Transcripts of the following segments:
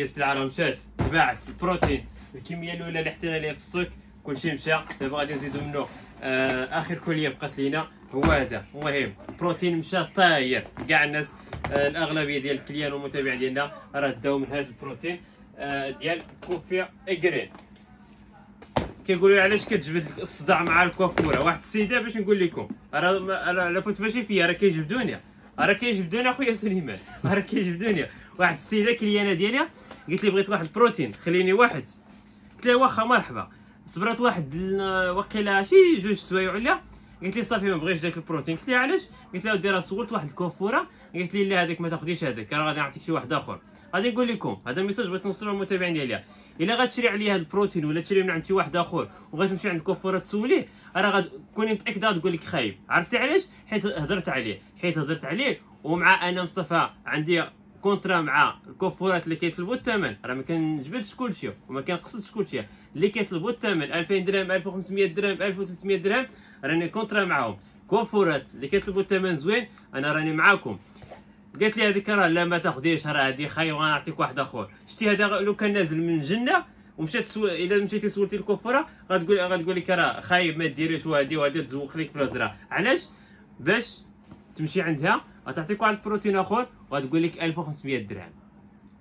السلعه راه مشات تباعت البروتين الكميه الاولى اللي حطينا ليها في السوق كلشي مشى. دابا غادي نزيدو منه اخر كليه بقات لينا هو هذا. المهم البروتين مشى طاير كاع الناس، الاغلبيه ديال الكليان والمتابعين ديالنا راه داو من هذا البروتين ديال كوفي جرين. كيقولوا لي علاش كتجبد لك الصداع مع الكوافوره. واحد السيده باش نقول لكم راه فوت ماشي فيا، راه كيجبدوني اخويا سليمان، راه كيجبدوني. واحد السيده كليانه ديالي قالت لي بغيت واحد البروتين خليني واحد، قلت لها واخا مرحبا. صبرت واحد وقيله شي 2 سوايع ولا، قالت لي صافي ما بغيتش داك البروتين. قلت لها علاش؟ قلت لها ودي راه سولت واحد الكوافوره قالت لي لا هذاك ما تاخذيش هذاك، راه غادي نعطيك شي واحد اخر. غادي نقول لكم هذا الميساج بغيت نوصلو للمتابعين ديالي، الا غتشري عليه هذا البروتين ولا تشري من عند شي واحد اخر وغتمشي عند الكوافوره تسوليه، راه غتكوني متاكده تقول لك خايب. عرفتي علاش؟ حيت هضرت عليه ومع انا مصطفى عندي كونترا مع الكوافورات اللي كيطلبوا الثمن. راه ما كنجبدش كلشي وما كنقصدش كلشي، اللي كيطلبوا الثمن 2000 درهم 1500 درهم 1300 درهم راني كونترا معاهم. كوافورات اللي كيطلبوا الثمن زوين انا راني معاكم. قالت لي هذيك راه لا ما تاخذيش، راه هذه خايبه غنعطيك واحد اخر. شتي هذا لو كان نازل من الجنه ومشات الا مشيتي سولتي الكوافوره غتقول لك راه خايب ما ديريش وهذه تزوق لك في الهضره. علاش؟ باش تمشي عندها غتعطيك واحد البروتين اخر وغتقول لك 1500 درهم،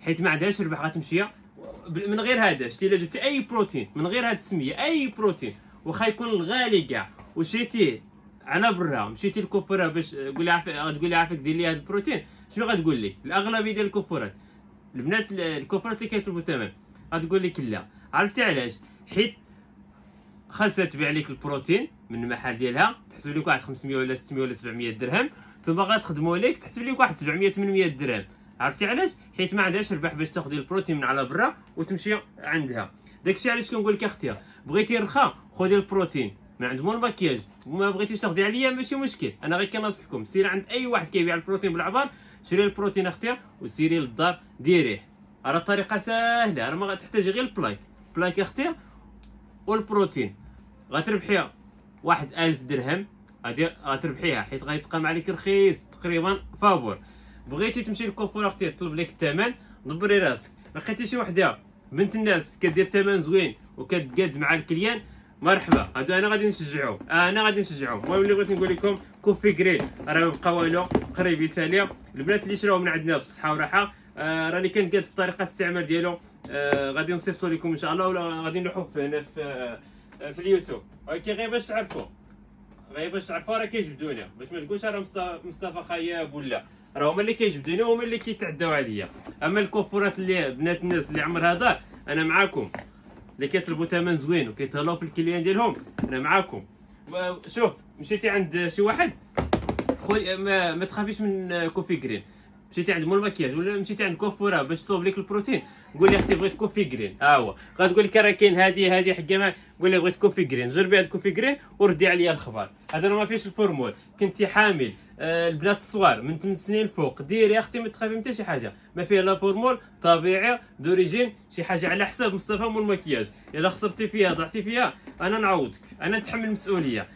حيت ما عندهاش ربح. غتمشي من غير هذا. شتي الا جبتي اي بروتين من غير هذه السميه اي بروتين واخا يكون الغالي كاع وشريتيه على برا، مشيتي للكوافوره باش غتقول لي عافاك دير لي هذا البروتين، شنو غتقول لك؟ الاغلبيه ديال الكوافورات البنات الكوافورات اللي كيطلبوا الثمن غتقول لك لا. عرفتي علاش؟ حيت خاصها تبيع لك البروتين من المحل ديالها، تحسب لك واحد 500 ولا 600 ولا 700 درهم، ثم غتخدموا لك تحسب لك واحد 700 800 درهم. عرفتي علاش؟ حيت ما عندهاش ربح باش تاخذي البروتين من على برا وتمشي عندها. داكشي علاش كنقول لك اختي بغيتي رخا خذي البروتين من عند مول المكياج، وما بغيتيش تاخذي عليا ماشي مشكل. انا غير كنصحكم سير عند اي واحد كيبيع البروتين بالعبار، شري البروتين اختي وسيري للدار ديريه. راه الطريقه ساهله، راه ما غتحتاجي غير البلاك اختي والبروتين. غتربحيها واحد 1000 درهم غتربحيها حيت غيتقام عليك رخيص تقريبا فابور. بغيتي تمشي للكوافوره اختي تطلب لك الثمن دبري راسك. لقيتي شي وحده بنت الناس كدير ثمن زوين وكتقاد مع الكليان مرحبا، هادو انا غادي نشجعهم. المهم اللي بغيت نقول لكم كوفي جرين راه ما بقى والو، قريب يسالي. البنات اللي شراو من عندنا بالصحه وراحه راني كنقاد في طريقه الاستعمال ديالو، غادي نصيفطو لكم ان شاء الله، ولا غادي نلوحو هنا في اليوتيوب. ولكن غير باش تعرفوا راه كيجبدونا، باش ما تقولش راه مصطفى خياب ولا، راه هما اللي كيجبدونا وهما اللي كيتعداو عليا. اما الكوافورات اللي بنات الناس اللي عمرها دار انا معاكم، اللي كيطلبوا ثمن زوين وكيتهلاو في الكليان ديالهم انا معاكم. شوف مشيتي عند شي واحد خويا ما تخافيش من كوفي جرين، مشيتي عند مول المكياج ولا مشيتي عند كوافوره باش تصوب لك البروتين قول لي اختي بغيت كوفي جرين، هو غتقول لك راه كاين هذه حكا قول لي بغيت كوفي جرين، جربي هاد الكوفي جرين وردي عليا الخبر. هذا راه ما فيهش الفورمول. كنتي حامل البنات الصغار من 8 سنين الفوق ديري اختي ما تخافي حتى شي حاجه، ما فيها لا فورمول، طبيعي دوريجين، شي حاجه على حساب مصطفى مول المكياج. الا خسرتي فيها ضعتي فيها انا نعوضك، انا نتحمل المسؤوليه.